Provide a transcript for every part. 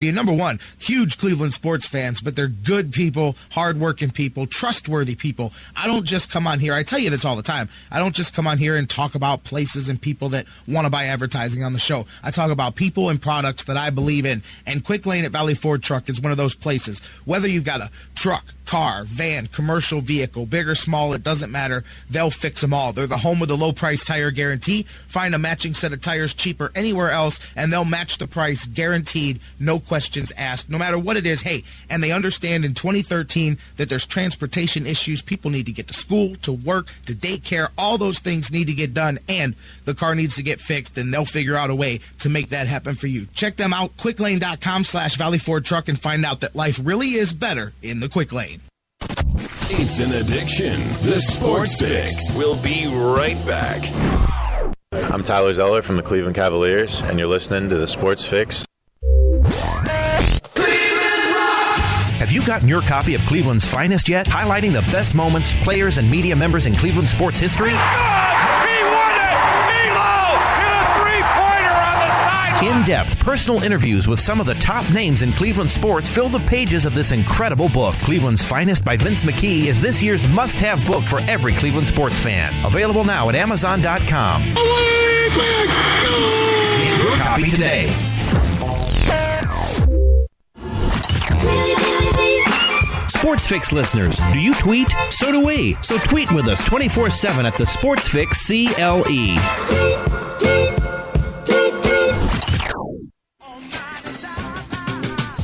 Number one, huge Cleveland sports fans, but they're good people, hardworking people, trustworthy people. I don't just come on here. I tell you this all the time. I don't just come on here and talk about places and people that want to buy advertising on the show. I talk about people and products that I believe in. And Quick Lane at Valley Ford Truck is one of those places. Whether you've got a truck, car, van, commercial vehicle, big or small, it doesn't matter. They'll fix them all. They're the home of the low price tire guarantee. Find a matching set of tires cheaper anywhere else, and they'll match the price guaranteed. No questions asked, no matter what it is. Hey, and they understand in 2013 that there's transportation issues. People need to get to school, to work, to daycare. All those things need to get done, and the car needs to get fixed, and they'll figure out a way to make that happen for you. Check them out, quicklane.com/Valley Ford Truck, and find out that life really is better in the Quick Lane. It's an addiction. The Sports Fix. We'll be right back. I'm Tyler Zeller from the Cleveland Cavaliers, and you're listening to the Sports Fix. Have you gotten your copy of Cleveland's Finest yet? Highlighting the best moments, players, and media members in Cleveland sports history? He won it! Elo hit a three-pointer on the sideline! In-depth, personal interviews with some of the top names in Cleveland sports fill the pages of this incredible book. Cleveland's Finest by Vince McKee is this year's must-have book for every Cleveland sports fan. Available now at Amazon.com. Get your copy today. Sports Fix listeners, do you tweet? So do we. So tweet with us 24/7 at the Sports Fix CLE.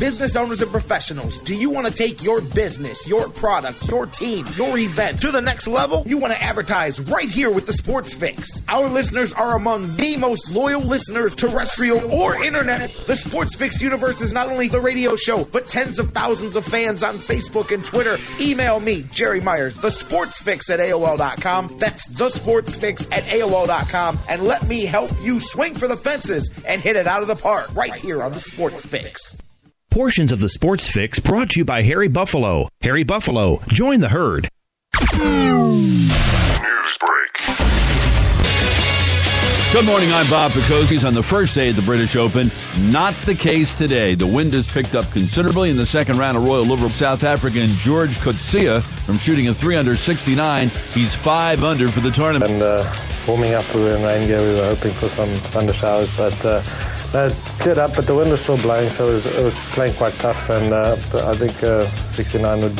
Business owners and professionals, do you want to take your business, your product, your team, your event to the next level? You want to advertise right here with the Sports Fix. Our listeners are among the most loyal listeners, terrestrial or internet. The Sports Fix universe is not only the radio show, but tens of thousands of fans on Facebook and Twitter. Email me, Jerry Myers, thesportsfix@AOL.com. That's thesportsfix@AOL.com. And let me help you swing for the fences and hit it out of the park right here on the Sports Fix. Portions of the Sports Fix brought to you by Harry Buffalo. Harry Buffalo, join the herd. News break. Good morning, I'm Bob Picozzi. On the first day of the British Open, not the case today. The wind has picked up considerably in the second round of Royal Liverpool. South African George Coetzee from shooting a 3 under 69. He's 5 under for the tournament. And warming up, we were in rain gear. We were hoping for some thunder showers, but it cleared up, but the wind was still blowing, so it was playing quite tough, and I think 69 you'd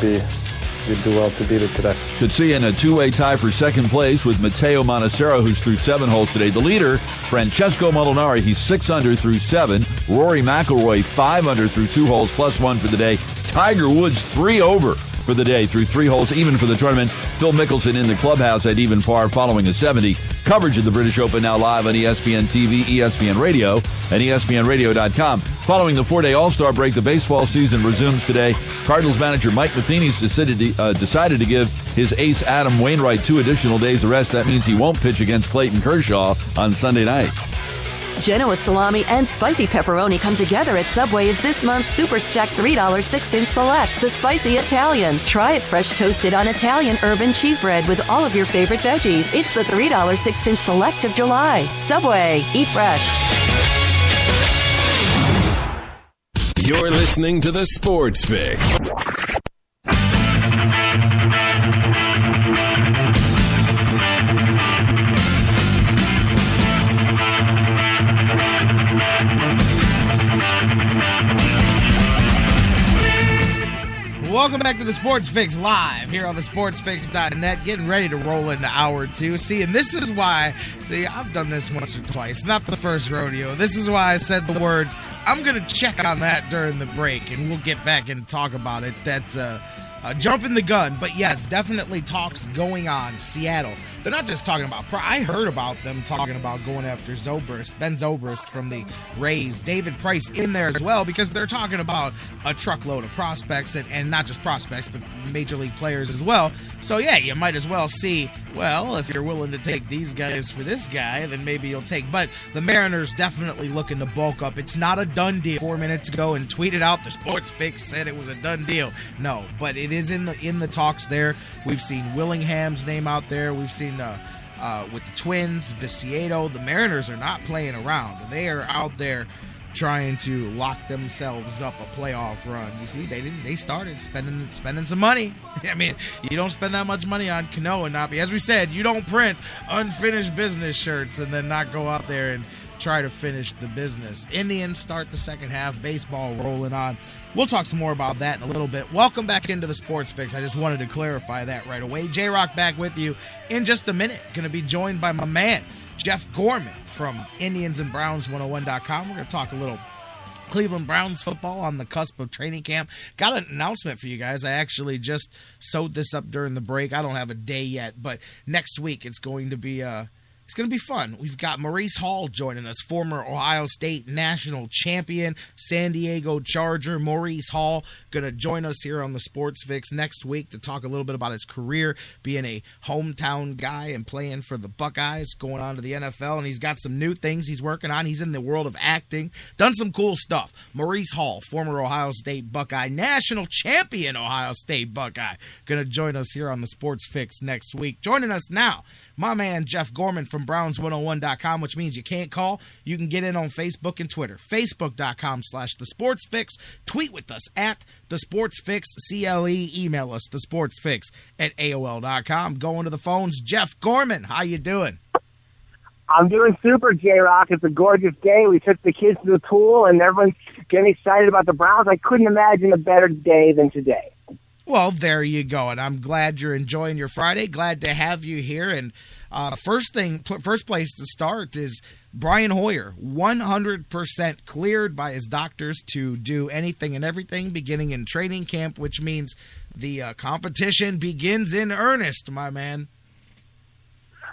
do well to beat it today. Coetzee in a two-way tie for second place with Matteo Monacero, who's through 7 holes today. The leader, Francesco Molinari, he's 6 under through 7. Rory McIlroy, 5 under through 2 holes, plus 1 for the day. Tiger Woods, 3 over for the day through 3 holes, even for the tournament. Phil Mickelson in the clubhouse at even par following a 70. Coverage of the British Open now live on ESPN TV, ESPN Radio, and ESPNRadio.com. Following the 4-day All-Star break, the baseball season resumes today. Cardinals manager Mike Matheny's decided to give his ace Adam Wainwright 2 additional days of rest. That means he won't pitch against Clayton Kershaw on Sunday night. Genoa salami and spicy pepperoni come together at Subway as this month's Super Stack $3 6-inch select, the spicy Italian. Try it fresh toasted on Italian urban cheese bread with all of your favorite veggies. It's the $3 6-inch select of July. Subway, eat fresh. You're listening to the Sports Fix. Welcome back to the Sports Fix live here on the sportsfix.net, getting ready to roll into hour 2. And this is why, I've done this once or twice, not the first rodeo. This is why I said the words, I'm going to check on that during the break, and we'll get back and talk about it. That jumping the gun, but yes, definitely talks going on. Seattle. They're not just talking about, I heard about them talking about going after Ben Zobrist from the Rays, David Price in there as well, because they're talking about a truckload of prospects, and not just prospects, but major league players as well. So yeah, you might as well see, well, if you're willing to take these guys for this guy, then maybe you'll take. But the Mariners definitely looking to bulk up. It's not a done deal. 4 minutes ago and tweeted out the Sports Fix said it was a done deal. No, but it is in the talks there. We've seen Willingham's name out there. We've seen with the Twins, Viciedo. The Mariners are not playing around. They are out there trying to lock themselves up a playoff run. You see, they started spending some money. I mean, you don't spend that much money on Cano and not be, as we said, you don't print unfinished business shirts and then not go out there and try to finish the business. Indians start the second half, baseball rolling on. We'll talk some more about that in a little bit. Welcome back into the Sports Fix. I just wanted to clarify that right away. J-Rock back with you in just a minute. Going to be joined by my man, Jeff Gorman from IndiansandBrowns101.com. We're going to talk a little Cleveland Browns football on the cusp of training camp. Got an announcement for you guys. I actually just sewed this up during the break. I don't have a day yet, but next week it's going to be fun. We've got Maurice Hall joining us, former Ohio State national champion, San Diego Charger. Maurice Hall going to join us here on the Sports Fix next week to talk a little bit about his career, being a hometown guy and playing for the Buckeyes, going on to the NFL, and he's got some new things he's working on. He's in the world of acting, done some cool stuff. Maurice Hall, former Ohio State Buckeye, national champion Ohio State Buckeye, going to join us here on the Sports Fix next week. Joining us now, my man Jeff Gorman from Browns101.com, which means you can't call. You can get in on Facebook and Twitter. Facebook.com/TheSportsFix. Tweet with us at TheSportsFixCLE. Email us, TheSportsFix@AOL.com. Going to the phones, Jeff Gorman. How you doing? I'm doing super, J-Rock. It's a gorgeous day. We took the kids to the pool, and everyone's getting excited about the Browns. I couldn't imagine a better day than today. Well, there you go, and I'm glad you're enjoying your Friday. Glad to have you here. And first place to start is Brian Hoyer, 100% cleared by his doctors to do anything and everything beginning in training camp, which means the competition begins in earnest, my man.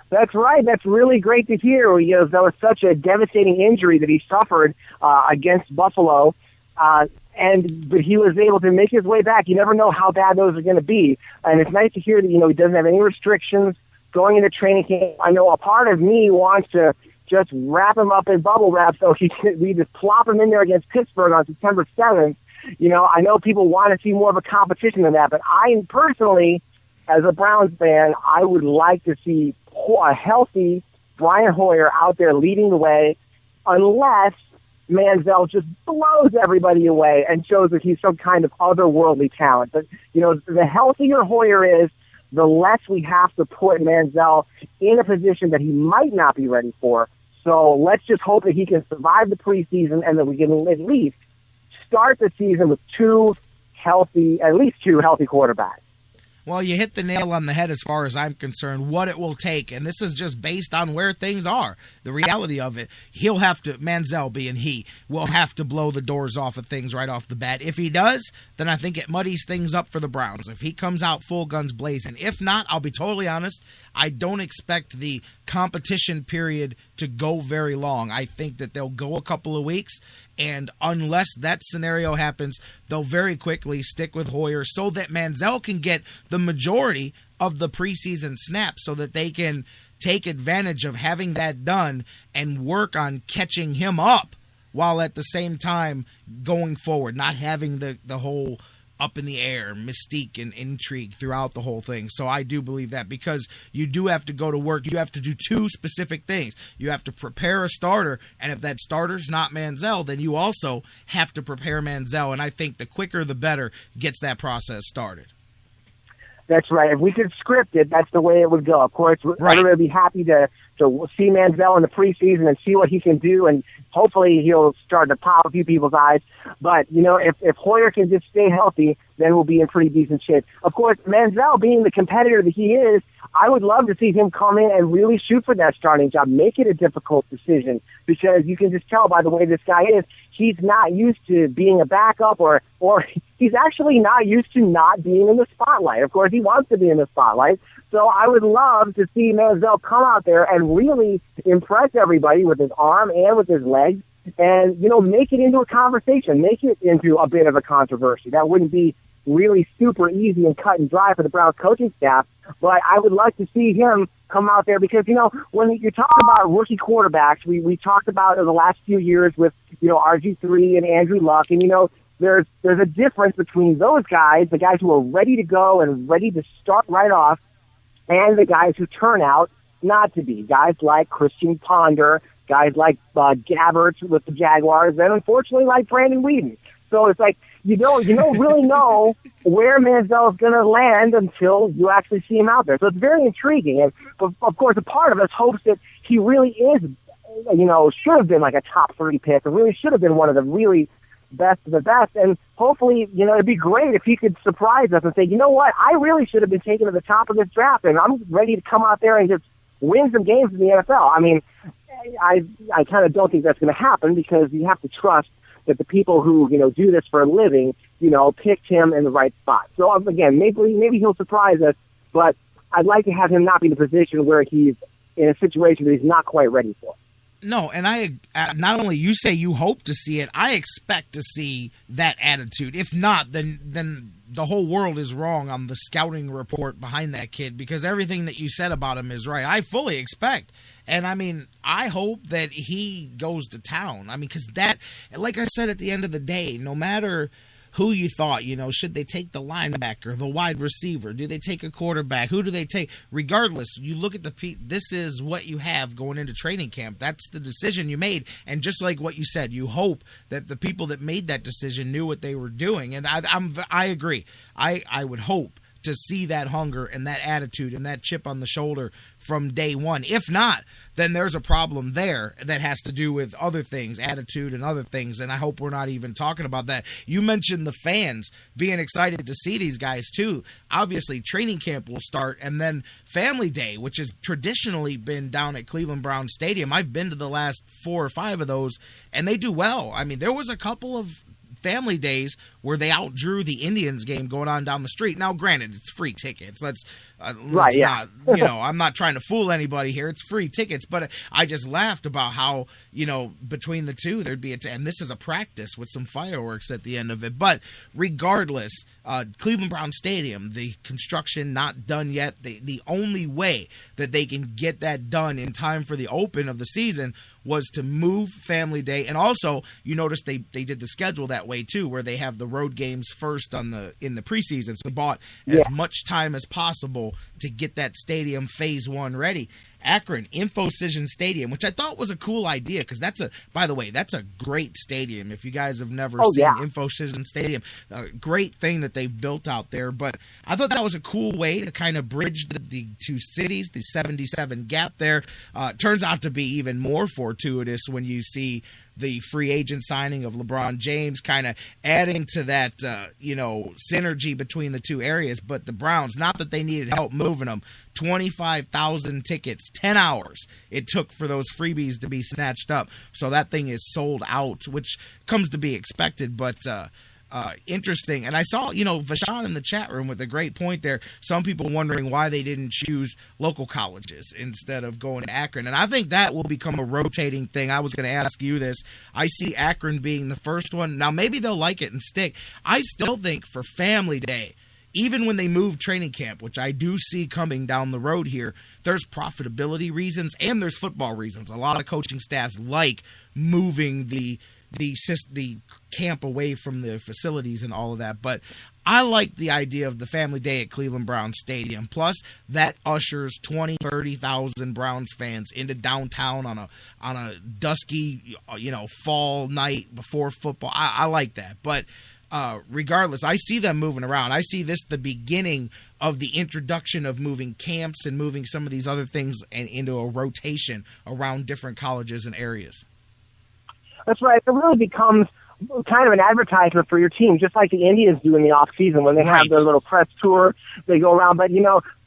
That's right. That's really great to hear. That was such a devastating injury that he suffered against Buffalo. But he was able to make his way back. You never know how bad those are going to be. And it's nice to hear that, he doesn't have any restrictions going into training camp. I know a part of me wants to just wrap him up in bubble wrap so we just plop him in there against Pittsburgh on September 7th. I know people want to see more of a competition than that, but I personally, as a Browns fan, I would like to see a healthy Brian Hoyer out there leading the way, unless Manziel just blows everybody away and shows that he's some kind of otherworldly talent. But, the healthier Hoyer is, the less we have to put Manziel in a position that he might not be ready for. So let's just hope that he can survive the preseason and that we can at least start the season with at least two healthy quarterbacks. Well, you hit the nail on the head as far as I'm concerned, what it will take. And this is just based on where things are. The reality of it, Manziel being he, will have to blow the doors off of things right off the bat. If he does, then I think it muddies things up for the Browns. If he comes out full guns blazing. If not, I'll be totally honest, I don't expect the competition period to go very long. I think that they'll go a couple of weeks, and unless that scenario happens, they'll very quickly stick with Hoyer so that Manziel can get the majority of the preseason snaps so that they can take advantage of having that done and work on catching him up while at the same time going forward, not having the whole up in the air mystique and intrigue throughout the whole thing. So I do believe that, because you do have to go to work. You have to do two specific things. You have to prepare a starter, and if that starter's not Manziel, then you also have to prepare Manziel, and I think the quicker the better gets that process started. That's right. If we could script it, that's the way it would go. Of course, right. Everybody would be happy to see Manziel in the preseason and see what he can do, and hopefully he'll start to pop a few people's eyes. But, if Hoyer can just stay healthy, then we'll be in pretty decent shape. Of course, Manziel, being the competitor that he is, I would love to see him come in and really shoot for that starting job, make it a difficult decision, because you can just tell by the way this guy is, he's not used to being a backup or he's actually not used to not being in the spotlight. Of course, he wants to be in the spotlight. So I would love to see Manziel come out there and really impress everybody with his arm and with his legs and, make it into a conversation, make it into a bit of a controversy. That wouldn't be really super easy and cut and dry for the Browns coaching staff, but I would like to see him come out there because, when you're talking about rookie quarterbacks, we talked about in the last few years with, RG3 and Andrew Luck, and, there's a difference between those guys, the guys who are ready to go and ready to start right off, and the guys who turn out not to be. Guys like Christian Ponder, guys like Gabbert with the Jaguars, and unfortunately like Brandon Whedon. So it's like you don't really know where Manziel is going to land until you actually see him out there. So it's very intriguing. And of course, a part of us hopes that he really is, should have been like a top 3 pick, or really should have been one of the really best of the best. And hopefully, it'd be great if he could surprise us and say, you know what, I really should have been taken to the top of this draft, and I'm ready to come out there and just win some games in the NFL. I mean, I kind of don't think that's going to happen, because you have to trust that the people who, do this for a living, picked him in the right spot. So again, maybe he'll surprise us, but I'd like to have him not be in a position where he's in a situation that he's not quite ready for. No, and I not only you say you hope to see it, I expect to see that attitude. If not, then the whole world is wrong on the scouting report behind that kid, because everything that you said about him is right. I fully expect. And I mean, I hope that he goes to town. I mean, because that, like I said, at the end of the day, no matter who you thought, should they take the linebacker, the wide receiver? Do they take a quarterback? Who do they take? Regardless, you look at this is what you have going into training camp. That's the decision you made. And just like what you said, you hope that the people that made that decision knew what they were doing. And I agree. I would hope to see that hunger and that attitude and that chip on the shoulder from day one. If not, then there's a problem there that has to do with other things, attitude and other things, and I hope we're not even talking about that. You mentioned the fans being excited to see these guys too. Obviously, training camp will start, and then Family Day, which has traditionally been down at Cleveland Browns Stadium. I've been to the last 4 or 5 of those, and they do well. I mean, there was a couple of Family Days where they outdrew the Indians game going on down the street. Now, granted, it's free tickets. Let's right, yeah. not, I'm not trying to fool anybody here. It's free tickets, but I just laughed about how, between the two, there'd be and this is a practice with some fireworks at the end of it. But regardless, Cleveland Browns Stadium, the construction not done yet. The only way that they can get that done in time for the open of the season was to move Family Day. And also, you notice they did the schedule that way too, where they have the road games first in the preseason. So they bought as much time as possible to get that stadium phase 1 ready. Akron, InfoCision Stadium, which I thought was a cool idea, because that's a great stadium. If you guys have never seen InfoCision Stadium, a great thing that they've built out there. But I thought that was a cool way to kind of bridge the two cities, the 77 gap there. Turns out to be even more fortuitous when you see the free agent signing of LeBron James, kind of adding to that, synergy between the two areas. But the Browns, not that they needed help moving them, 25,000 tickets, 10 hours it took for those freebies to be snatched up. So that thing is sold out, which comes to be expected, but interesting. And I saw, Vashon in the chat room with a great point there. Some people wondering why they didn't choose local colleges instead of going to Akron. And I think that will become a rotating thing. I was going to ask you this. I see Akron being the first one. Now, maybe they'll like it and stick. I still think for Family Day, even when they move training camp, which I do see coming down the road here, there's profitability reasons and there's football reasons. A lot of coaching staffs like moving the camp away from the facilities and all of that. But I like the idea of the Family Day at Cleveland Browns Stadium. Plus, that ushers 20,000-30,000 Browns fans into downtown on a dusky, fall night before football. I like that. But regardless, I see them moving around. I see this the beginning of the introduction of moving camps and moving some of these other things into a rotation around different colleges and areas. That's right. It really becomes kind of an advertisement for your team, just like the Indians do in the off season when they have their little press tour. They go around, but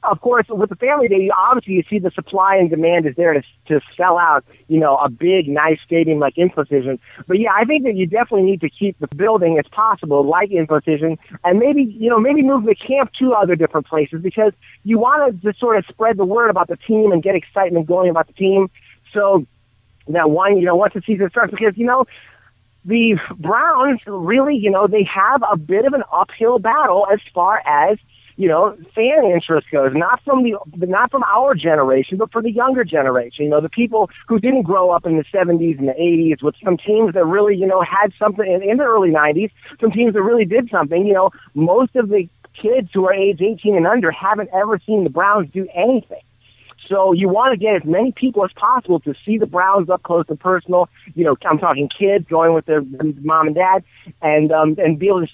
of course, with the Family Day, obviously you see the supply and demand is there to sell out, a big, nice stadium like InfoCision. But yeah, I think that you definitely need to keep the building as possible, like InfoCision, and maybe move the camp to other different places, because you want to just sort of spread the word about the team and get excitement going about the team. So that once the season starts, because the Browns really, they have a bit of an uphill battle as far as fan interest goes. Not from our generation, but for the younger generation. The people who didn't grow up in the 70s and the 80s with some teams that really, had something in the early 90s. Some teams that really did something. Most of the kids who are age 18 and under haven't ever seen the Browns do anything. So you want to get as many people as possible to see the Browns up close and personal. I'm talking kids going with their mom and dad, and be able to